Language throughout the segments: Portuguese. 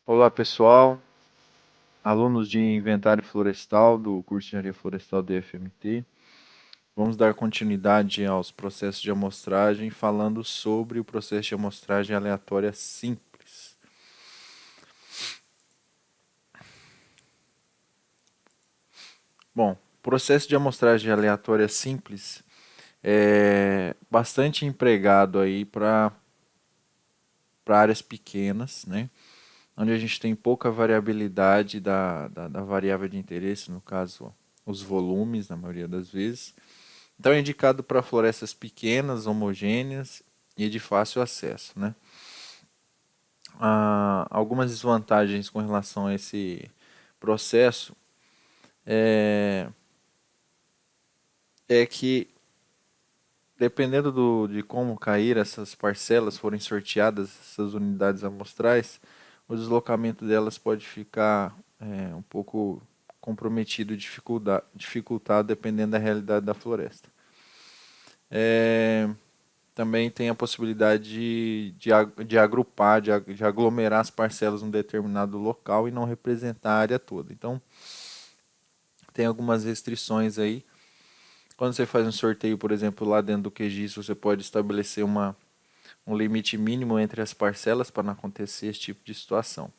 Olá pessoal, alunos de Inventário Florestal do curso de Engenharia Florestal do FMT. Vamos dar continuidade aos processos de amostragem falando sobre o processo de amostragem aleatória simples. Bom, o processo de amostragem aleatória simples é bastante empregado aí para áreas pequenas, né? Onde a gente tem pouca variabilidade da variável de interesse, no caso os volumes, na maioria das vezes. Então é indicado para florestas pequenas, homogêneas e de fácil acesso, né? Algumas desvantagens com relação a esse processo é, é que dependendo de como cair essas parcelas, forem sorteadas essas unidades amostrais, o deslocamento delas pode ficar um pouco comprometido, dificultado dependendo da realidade da floresta. É, Também tem a possibilidade de agrupar, de aglomerar as parcelas num determinado local e não representar a área toda. Então, tem algumas restrições aí. Quando você faz um sorteio, por exemplo, lá dentro do QGIS, você pode estabelecer um limite mínimo entre as parcelas para não acontecer esse tipo de situação.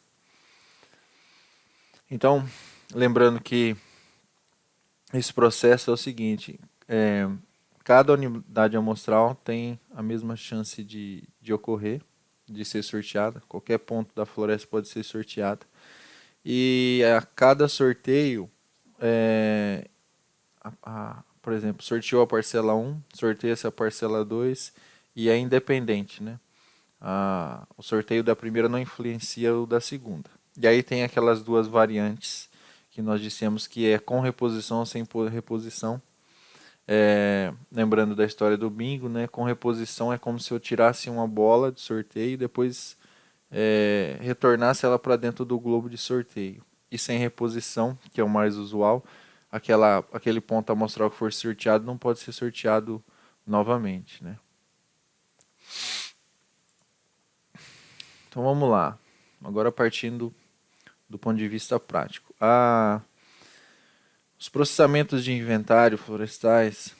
Então, lembrando que esse processo é o seguinte, cada unidade amostral tem a mesma chance de ocorrer, de ser sorteada. Qualquer ponto da floresta pode ser sorteado. E a cada sorteio, por exemplo, sorteou a parcela 1, sorteia-se a parcela 2 e é independente, né? O sorteio da primeira não influencia o da segunda. E aí tem aquelas duas variantes que nós dissemos que é com reposição ou sem reposição. Lembrando da história do bingo, né? Com reposição é como se eu tirasse uma bola de sorteio e depois retornasse ela para dentro do globo de sorteio. E sem reposição, que é o mais usual, aquele ponto amostral que for sorteado não pode ser sorteado novamente, né? Então vamos lá. Agora partindo do ponto de vista prático. Os processamentos de inventário florestais,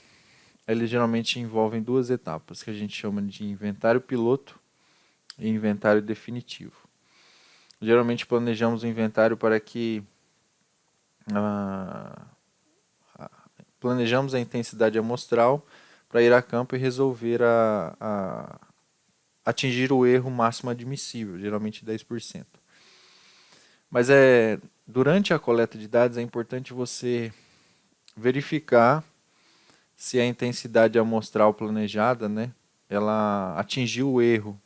eles geralmente envolvem duas etapas, que a gente chama de inventário piloto e inventário definitivo. Geralmente planejamos o inventário para que ah, planejamos a intensidade amostral para ir a campo e resolver atingir o erro máximo admissível, geralmente 10%. Mas durante a coleta de dados é importante você verificar se a intensidade amostral planejada, né, ela atingiu o erro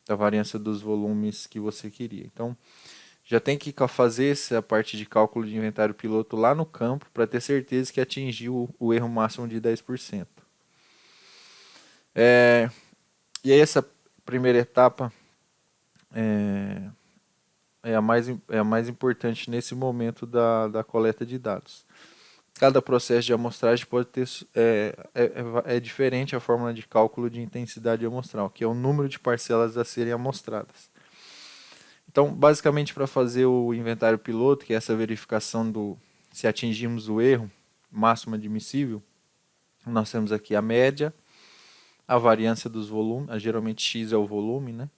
da variância dos volumes que você queria. Então, já tem que fazer essa parte de cálculo de inventário piloto lá no campo para ter certeza que atingiu o erro máximo de 10%. E aí essa primeira etapa é, é a mais importante nesse momento da coleta de dados. Cada processo de amostragem pode ter é diferente a fórmula de cálculo de intensidade amostral, que é o número de parcelas a serem amostradas. Então, basicamente, para fazer o inventário piloto, que é essa verificação do se atingimos o erro máximo admissível, nós temos aqui a média, a variância dos volumes, geralmente x é o volume, né?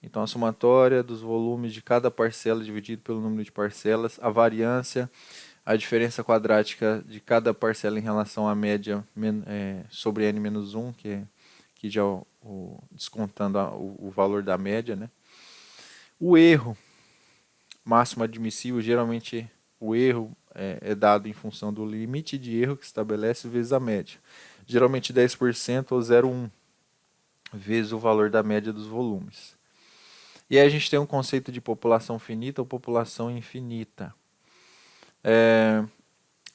Então, a somatória dos volumes de cada parcela dividido pelo número de parcelas, a variância, a diferença quadrática de cada parcela em relação à média sobre n-1, que já descontando o valor da média, né? O erro máximo admissível, geralmente o erro é dado em função do limite de erro que estabelece vezes a média. Geralmente 10% ou 0,1 vezes o valor da média dos volumes. E aí a gente tem um conceito de população finita ou população infinita.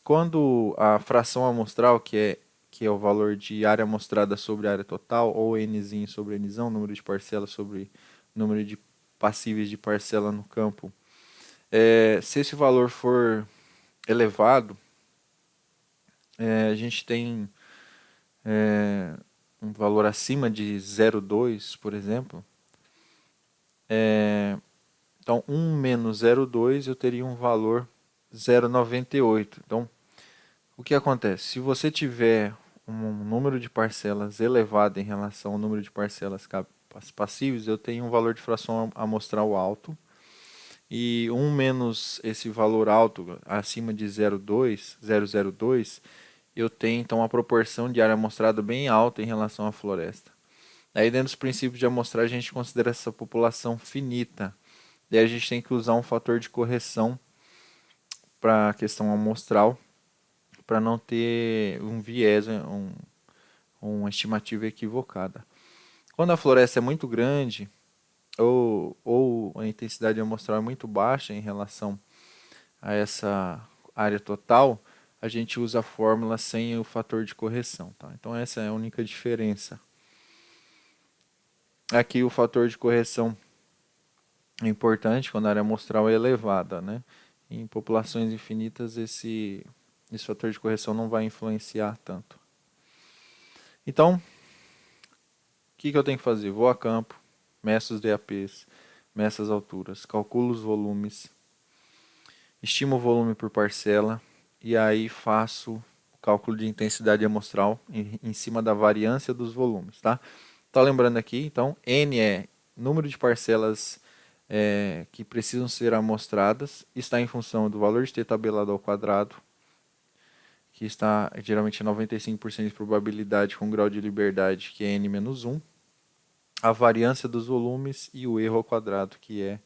Quando a fração amostral, que é o valor de área amostrada sobre a área total, ou n sobre n, número de parcelas sobre número de passíveis de parcela no campo, se esse valor for elevado, a gente tem um valor acima de 0,2, por exemplo, Então, 1 menos 0,2 eu teria um valor 0,98. Então, o que acontece? Se você tiver um número de parcelas elevado em relação ao número de parcelas passíveis, eu tenho um valor de fração amostral alto. E 1 menos esse valor alto, acima de 0,02, eu tenho então uma proporção de área amostrada bem alta em relação à floresta. Aí dentro dos princípios de amostragem a gente considera essa população finita. Daí a gente tem que usar um fator de correção para a questão amostral, para não ter um viés, uma estimativa equivocada. Quando a floresta é muito grande, ou a intensidade amostral é muito baixa em relação a essa área total, a gente usa a fórmula sem o fator de correção. Tá? Então essa é a única diferença. Aqui o fator de correção é importante quando a área amostral é elevada. Né? Em populações infinitas esse fator de correção não vai influenciar tanto. Então, o que eu tenho que fazer? Vou a campo, meço os DAPs, meço as alturas, calculo os volumes, estimo o volume por parcela e aí faço o cálculo de intensidade amostral em cima da variância dos volumes. Tá lembrando aqui, então, N é número de parcelas que precisam ser amostradas, está em função do valor de t tabelado ao quadrado, que está geralmente 95% de probabilidade com grau de liberdade, que é n menos 1, a variância dos volumes e o erro ao quadrado, que é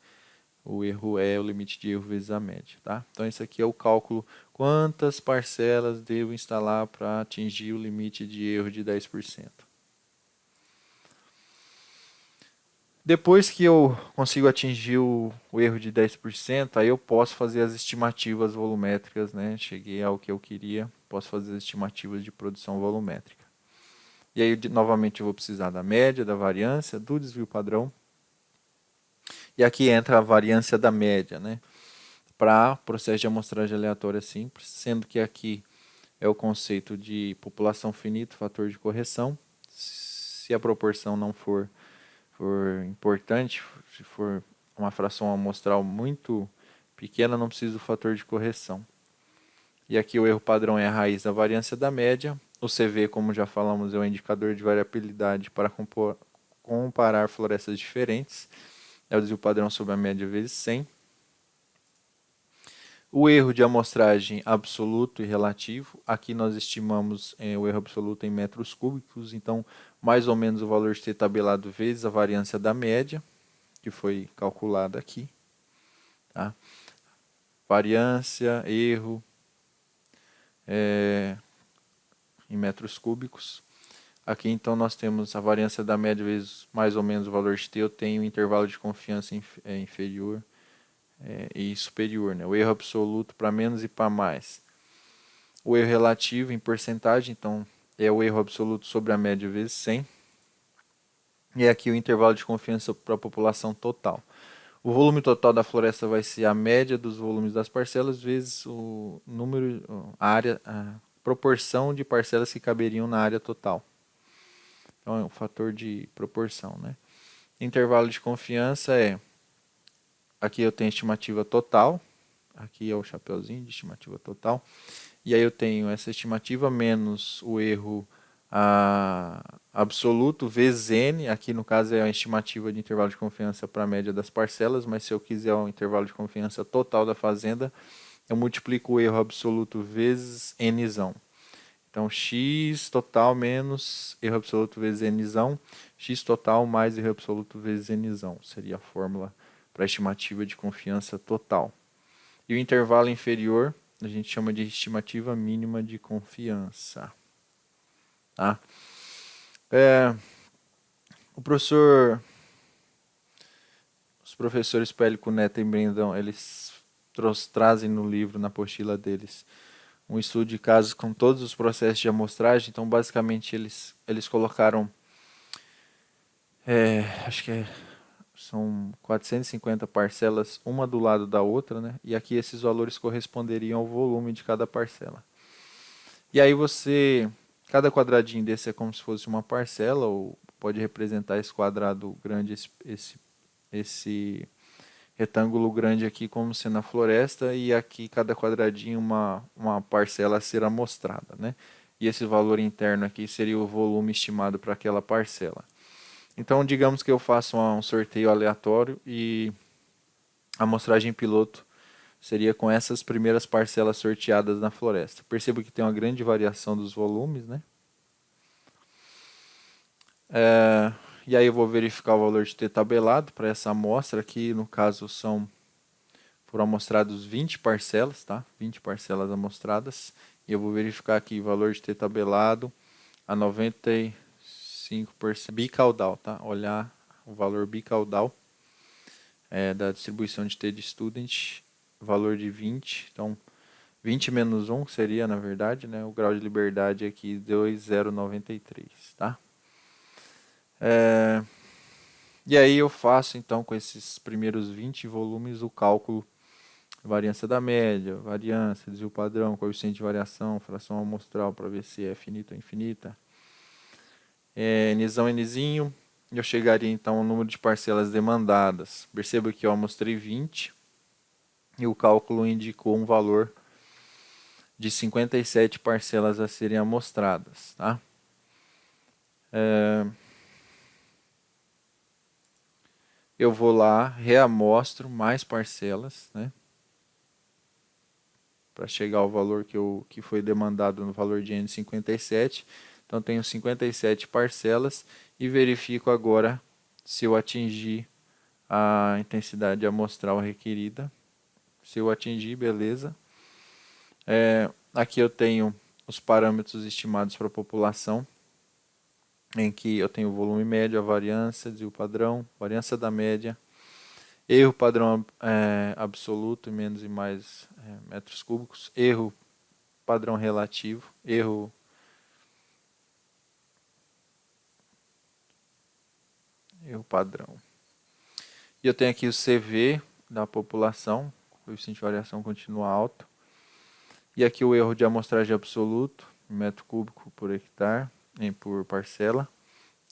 o erro é o limite de erro vezes a média. Tá? Então, esse aqui é o cálculo quantas parcelas devo instalar para atingir o limite de erro de 10%. Depois que eu consigo atingir o erro de 10%, aí eu posso fazer as estimativas volumétricas, né? Cheguei ao que eu queria, posso fazer as estimativas de produção volumétrica. E aí, novamente, eu vou precisar da média, da variância, do desvio padrão. E aqui entra a variância da média, né? Para processo de amostragem aleatória simples, sendo que aqui é o conceito de população finita, fator de correção. Se a proporção não for importante, se for uma fração amostral muito pequena, não precisa do fator de correção. E aqui o erro padrão é a raiz da variância da média. O CV, como já falamos, é o indicador de variabilidade para comparar florestas diferentes. É o desvio padrão sobre a média vezes 100. O erro de amostragem absoluto e relativo. Aqui nós estimamos o erro absoluto em metros cúbicos, então mais ou menos o valor de t tabelado vezes a variância da média, que foi calculada aqui. Tá? Variância, erro em metros cúbicos. Aqui então nós temos a variância da média vezes mais ou menos o valor de t, eu tenho um intervalo de confiança inferior e superior. Né? O erro absoluto para menos e para mais. O erro relativo em porcentagem, então é o erro absoluto sobre a média vezes 100. E aqui o intervalo de confiança para a população total. O volume total da floresta vai ser a média dos volumes das parcelas vezes o número, a proporção de parcelas que caberiam na área total. Então é um fator de proporção, né? Intervalo de confiança aqui eu tenho a estimativa total, aqui é o chapeuzinho de estimativa total, e aí eu tenho essa estimativa menos o erro absoluto vezes n, aqui no caso é a estimativa de intervalo de confiança para a média das parcelas, mas se eu quiser o intervalo de confiança total da fazenda, eu multiplico o erro absoluto vezes nzão. Então, x total menos erro absoluto vezes nzão, x total mais erro absoluto vezes nzão. Seria a fórmula para a estimativa de confiança total. E o intervalo inferior, a gente chama de estimativa mínima de confiança. Tá? Os professores Pélico, Neto e Brendão, eles trazem no livro, na apostila deles, um estudo de casos com todos os processos de amostragem. Então, basicamente, eles colocaram, acho que são 450 parcelas, uma do lado da outra, né? E aqui esses valores corresponderiam ao volume de cada parcela. E aí cada quadradinho desse é como se fosse uma parcela, ou pode representar esse quadrado grande, esse retângulo grande aqui como sendo a floresta e aqui cada quadradinho uma parcela a ser amostrada, né? E esse valor interno aqui seria o volume estimado para aquela parcela. Então, digamos que eu faço um sorteio aleatório e a amostragem piloto seria com essas primeiras parcelas sorteadas na floresta. Percebo que tem uma grande variação dos volumes, né? E aí eu vou verificar o valor de t tabelado para essa amostra aqui, no caso foram amostrados 20 parcelas, tá? 20 parcelas amostradas. E eu vou verificar aqui o valor de t tabelado a 95% bicaudal, tá? Olhar o valor bicaudal da distribuição de t de student, valor de 20. Então, 20 menos 1 seria, na verdade, né? O grau de liberdade aqui 2,093, tá? E aí eu faço, então, com esses primeiros 20 volumes, o cálculo variância da média, variância, desvio padrão, coeficiente de variação, fração amostral para ver se é finita ou infinita. Nzão, Nzinho, eu chegaria então ao número de parcelas demandadas. Perceba que eu amostrei 20 e o cálculo indicou um valor de 57 parcelas a serem amostradas, tá? Eu vou lá, reamostro mais parcelas, né? Para chegar ao valor que foi demandado no valor de N57. Então, tenho 57 parcelas e verifico agora se eu atingi a intensidade amostral requerida. Se eu atingir, beleza. Aqui eu tenho os parâmetros estimados para a população, em que eu tenho o volume médio, a variância, desvio padrão, variância da média, erro padrão absoluto, menos e mais metros cúbicos, erro padrão relativo, erro padrão. E eu tenho aqui o CV da população, coeficiente de variação continua alto. E aqui o erro de amostragem absoluto, metro cúbico por hectare, por parcela.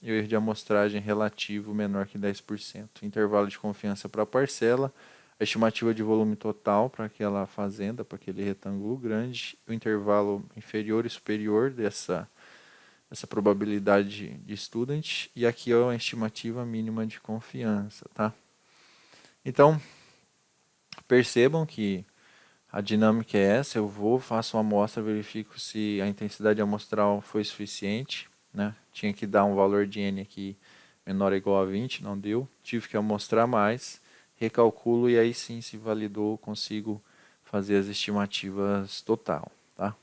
E o erro de amostragem relativo menor que 10%. Intervalo de confiança para a parcela. A estimativa de volume total para aquela fazenda, para aquele retângulo grande. O intervalo inferior e superior dessa probabilidade de student. E aqui é a estimativa mínima de confiança, tá? Então, percebam que a dinâmica é essa, eu vou, faço uma amostra, verifico se a intensidade amostral foi suficiente, né? Tinha que dar um valor de N aqui menor ou igual a 20, não deu. Tive que amostrar mais, recalculo e aí sim, se validou, consigo fazer as estimativas total, tá?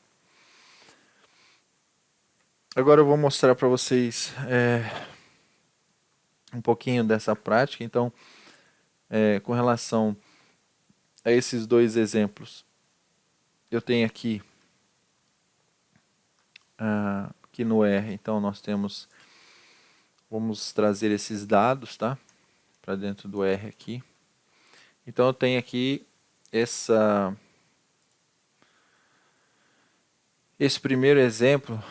Agora eu vou mostrar para vocês um pouquinho dessa prática. Então, com relação a esses dois exemplos, eu tenho aqui no R, então nós temos, vamos trazer esses dados, tá? Para dentro do R aqui. Então eu tenho aqui esse primeiro exemplo,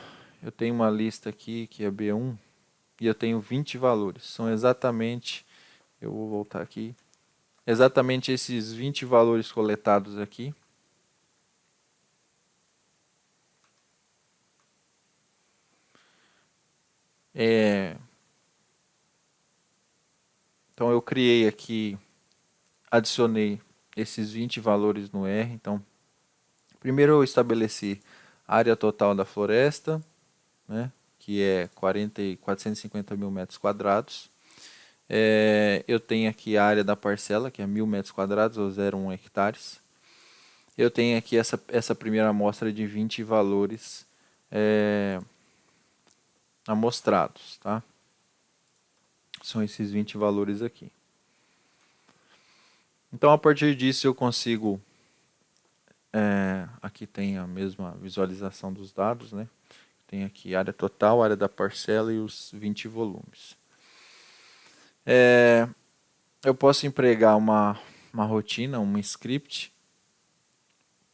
eu tenho uma lista aqui que é B1 e eu tenho 20 valores. São exatamente, eu vou voltar aqui, exatamente esses 20 valores coletados aqui. Então eu criei aqui, adicionei esses 20 valores no R. Então, primeiro eu estabeleci a área total da floresta, né, que é 450 mil metros quadrados. Eu tenho aqui a área da parcela, que é 1000 metros quadrados, ou 0,1 hectares. Eu tenho aqui essa primeira amostra de 20 valores amostrados, tá? São esses 20 valores aqui. Então, a partir disso, eu consigo... aqui tem a mesma visualização dos dados, né? Tem aqui a área total, a área da parcela e os 20 volumes. Eu posso empregar uma rotina, um script,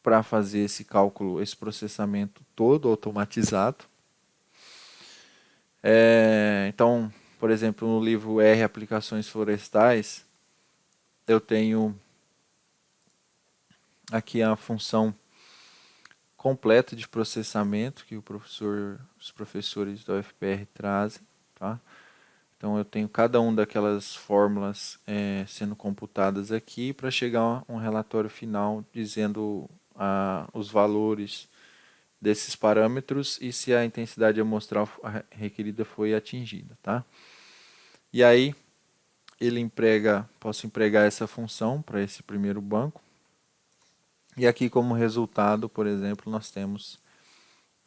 para fazer esse cálculo, esse processamento todo automatizado. Então, por exemplo, no livro R Aplicações Florestais, eu tenho aqui a função completa de processamento que os professores da UFPR trazem, tá? Então eu tenho cada um daquelas fórmulas sendo computadas aqui para chegar a um relatório final dizendo os valores desses parâmetros e se a intensidade amostral requerida foi atingida, tá? E aí posso empregar essa função para esse primeiro banco. E aqui como resultado, por exemplo, nós temos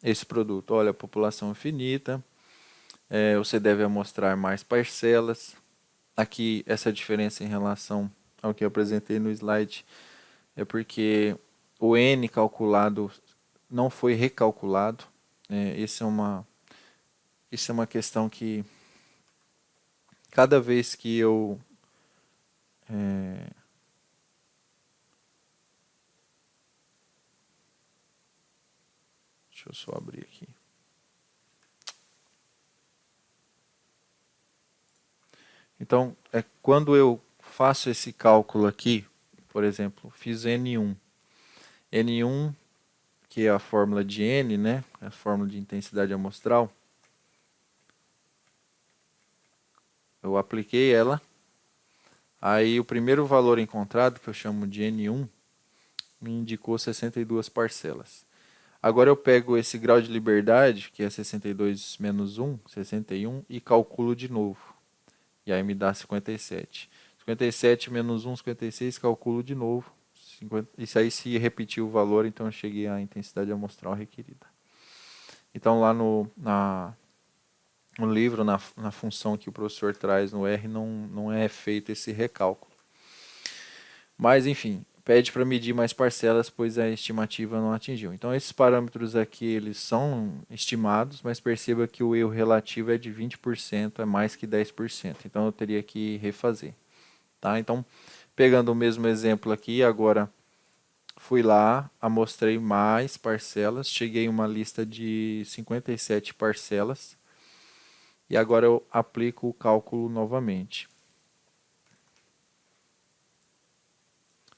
esse produto. Olha, a população infinita, você deve amostrar mais parcelas. Aqui essa diferença em relação ao que eu apresentei no slide é porque o N calculado não foi recalculado. Isso é uma questão que cada vez que eu deixa eu só abrir aqui. Então, quando eu faço esse cálculo aqui, por exemplo, fiz N1. N1, que é a fórmula de N, né? A fórmula de intensidade amostral. Eu apliquei ela. Aí o primeiro valor encontrado, que eu chamo de N1, me indicou 62 parcelas. Agora eu pego esse grau de liberdade, que é 62 menos 1, 61, e calculo de novo. E aí me dá 57. 57 menos 1, 56, calculo de novo. Isso aí se repetir o valor, então eu cheguei à intensidade amostral requerida. Então lá no livro, na função que o professor traz no R, não é feito esse recálculo. Mas enfim, pede para medir mais parcelas, pois a estimativa não atingiu. Então esses parâmetros aqui eles são estimados, mas perceba que o erro relativo é de 20%, é mais que 10%. Então eu teria que refazer. Tá? Então, pegando o mesmo exemplo aqui, agora fui lá, amostrei mais parcelas, cheguei em uma lista de 57 parcelas e agora eu aplico o cálculo novamente.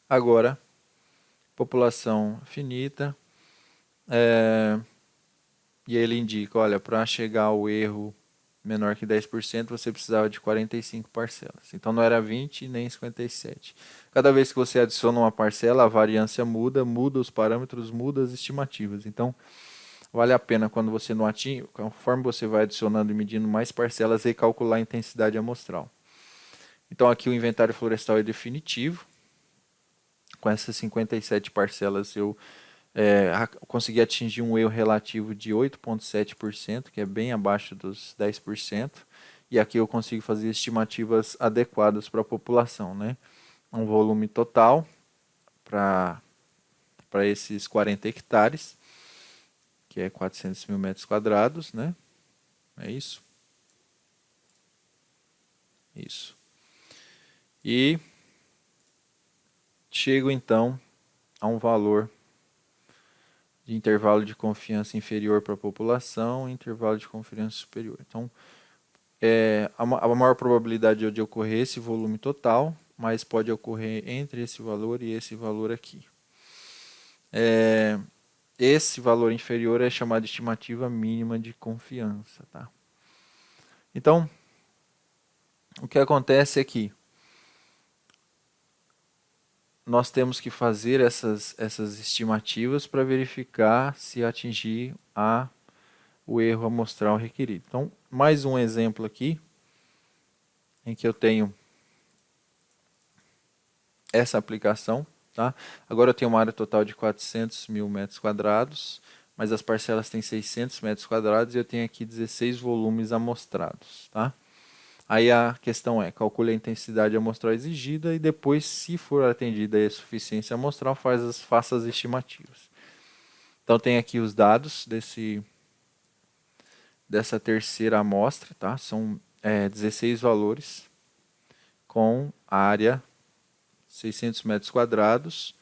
Agora, população finita, e ele indica, olha, para chegar ao erro menor que 10%, você precisava de 45 parcelas. Então não era 20 nem 57. Cada vez que você adiciona uma parcela, a variância muda os parâmetros, muda as estimativas. Então vale a pena quando você não atinge, conforme você vai adicionando e medindo mais parcelas, recalcular a intensidade amostral. Então aqui o inventário florestal é definitivo. Com essas 57 parcelas eu consegui atingir um erro relativo de 8,7%, que é bem abaixo dos 10%. E aqui eu consigo fazer estimativas adequadas para a população, né? Um volume total para esses 40 hectares, que é 400 mil metros quadrados, né? É isso? Isso. E chego então a um valor de intervalo de confiança inferior para a população e intervalo de confiança superior. Então, a maior probabilidade de ocorrer esse volume total, mas pode ocorrer entre esse valor e esse valor aqui. Esse valor inferior é chamado de estimativa mínima de confiança. Tá? Então, o que acontece é que nós temos que fazer essas estimativas para verificar se atingir o erro amostral requerido. Então, mais um exemplo aqui, em que eu tenho essa aplicação. Tá? Agora eu tenho uma área total de 400 mil metros quadrados, mas as parcelas têm 600 metros quadrados e eu tenho aqui 16 volumes amostrados. Tá? Aí a questão é, calcule a intensidade amostral exigida e depois, se for atendida a suficiência amostral, faça as estimativas. Então tem aqui os dados dessa terceira amostra, tá? São 16 valores com área 600 metros quadrados,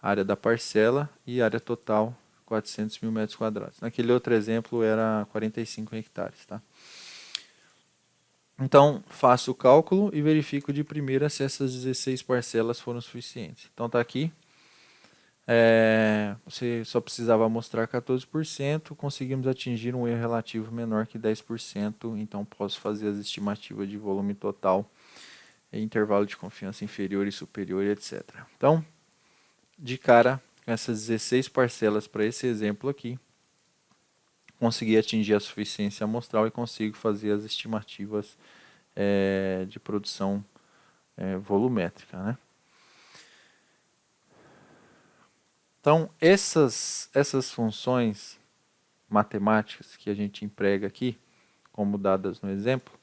área da parcela e área total 400 mil metros quadrados. Naquele outro exemplo era 45 hectares. Tá? Então, faço o cálculo e verifico de primeira se essas 16 parcelas foram suficientes. Então, está aqui. Você só precisava mostrar 14%, conseguimos atingir um erro relativo menor que 10%, então posso fazer as estimativas de volume total, intervalo de confiança inferior e superior, etc. Então, de cara, com essas 16 parcelas para esse exemplo aqui, consegui atingir a suficiência amostral e consigo fazer as estimativas de produção volumétrica, né? Então, essas funções matemáticas que a gente emprega aqui, como dadas no exemplo,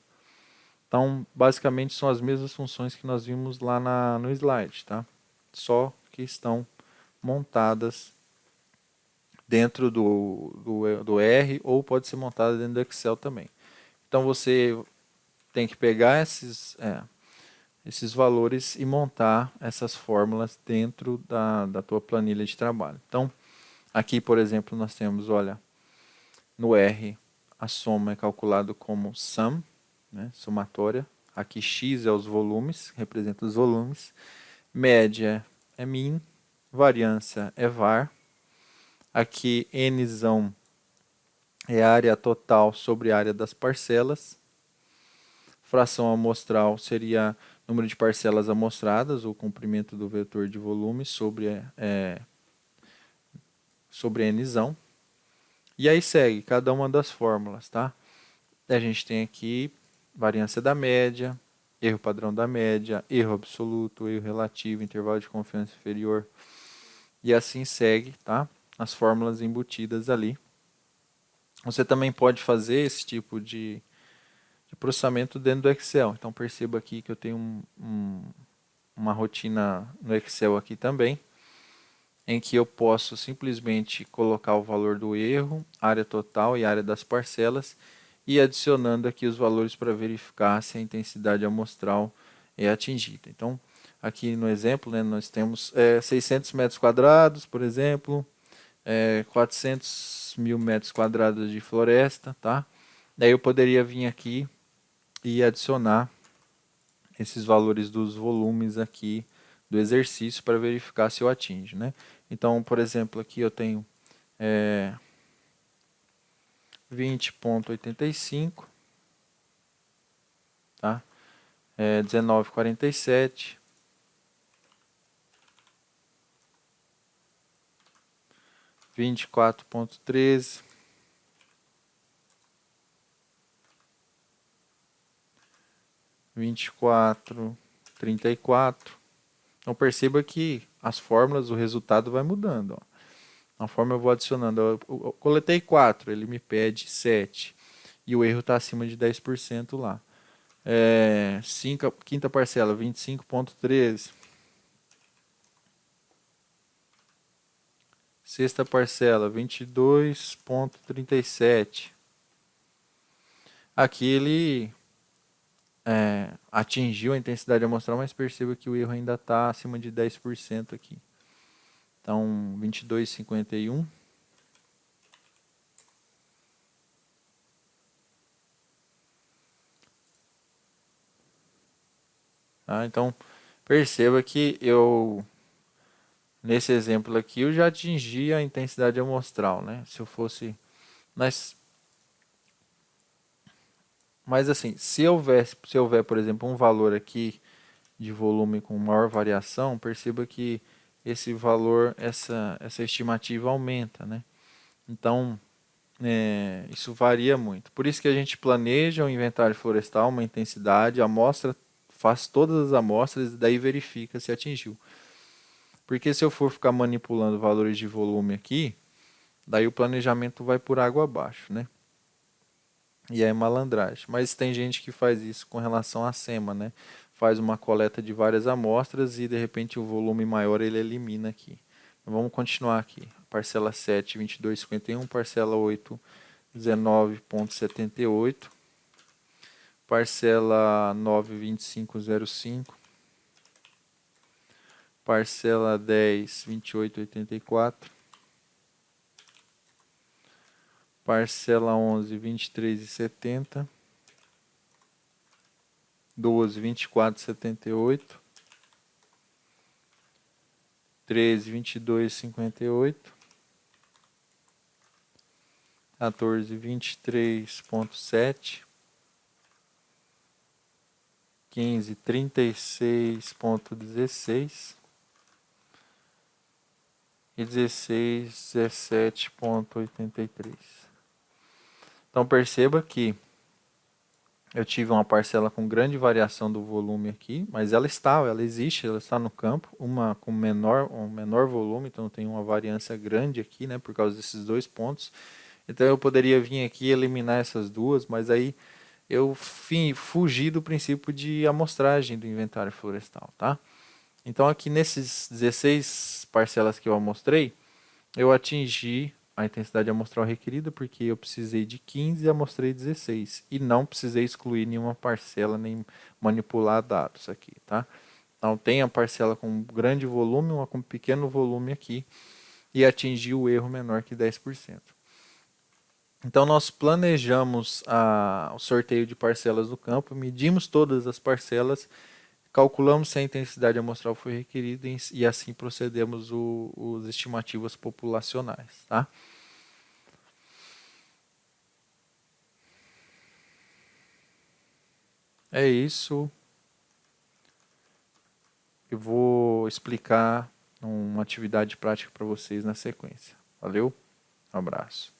então, basicamente são as mesmas funções que nós vimos lá no slide, tá? Só que estão montadas dentro do R ou pode ser montada dentro do Excel também. Então, você tem que pegar esses valores e montar essas fórmulas dentro da tua planilha de trabalho. Então, aqui, por exemplo, nós temos, olha, no R, a soma é calculada como sum, né, somatória. Aqui x é os volumes, representa os volumes. Média é min, variância é var. Aqui nzão é a área total sobre a área das parcelas. Fração amostral seria número de parcelas amostradas, o comprimento do vetor de volume sobre nzão. E aí segue cada uma das fórmulas, tá? A gente tem aqui variância da média, erro padrão da média, erro absoluto, erro relativo, intervalo de confiança inferior. E assim segue, tá? As fórmulas embutidas ali. Você também pode fazer esse tipo de processamento dentro do Excel. Então perceba aqui que eu tenho uma rotina no Excel aqui também, em que eu posso simplesmente colocar o valor do erro, área total e área das parcelas, e adicionando aqui os valores para verificar se a intensidade amostral é atingida. Então, aqui no exemplo, né, nós temos 600 metros quadrados, por exemplo, 400 mil metros quadrados de floresta, tá? Daí eu poderia vir aqui e adicionar esses valores dos volumes aqui do exercício para verificar se eu atingo, né? Então, por exemplo, aqui eu tenho 20,85, tá? 19,47, 24,13, 24,34. Então perceba que as fórmulas, o resultado vai mudando. Ó. Na forma eu vou adicionando. Eu coletei 4, ele me pede 7. E o erro está acima de 10% lá. Quinta parcela, 25,13. Sexta parcela, 22,37. Aqui ele atingiu a intensidade amostral, mas perceba que o erro ainda está acima de 10% aqui. Então, 22,51. Tá? Então, perceba que nesse exemplo aqui, eu já atingi a intensidade amostral, né? Se eu fosse... Mas assim, se houver, por exemplo, um valor aqui de volume com maior variação, perceba que esse valor, essa estimativa aumenta, né? Então, isso varia muito. Por isso que a gente planeja um inventário florestal, uma intensidade, amostra, faz todas as amostras e daí verifica se atingiu. Porque se eu for ficar manipulando valores de volume aqui, daí o planejamento vai por água abaixo, né? E é malandragem. Mas tem gente que faz isso com relação à SEMA, né? Faz uma coleta de várias amostras e de repente o volume maior ele elimina aqui. Vamos continuar aqui. Parcela 7, 22,51. Parcela 8, 19,78. Parcela 9, 25,05. Parcela 10, 28,84. Parcela 11, 23,70. 12, 24,78. 13, 22,58. 14, 23,7. 15, 36,16. E 16, 17,83. Então perceba que eu tive uma parcela com grande variação do volume aqui, mas ela existe, ela está no campo, uma com um menor volume, então tem uma variância grande aqui, né, por causa desses dois pontos. Então eu poderia vir aqui e eliminar essas duas, mas aí eu fugi do princípio de amostragem do inventário florestal, tá? Então aqui nesses 16 parcelas que eu amostrei, eu atingi a intensidade amostral requerida porque eu precisei de 15 e amostrei 16. E não precisei excluir nenhuma parcela nem manipular dados aqui, tá? Então tem a parcela com grande volume, uma com pequeno volume aqui e atingi o erro menor que 10%. Então nós planejamos o sorteio de parcelas do campo, medimos todas as parcelas, calculamos se a intensidade amostral foi requerida e assim procedemos os estimativas populacionais, tá? É isso. Eu vou explicar uma atividade prática para vocês na sequência. Valeu? Um abraço.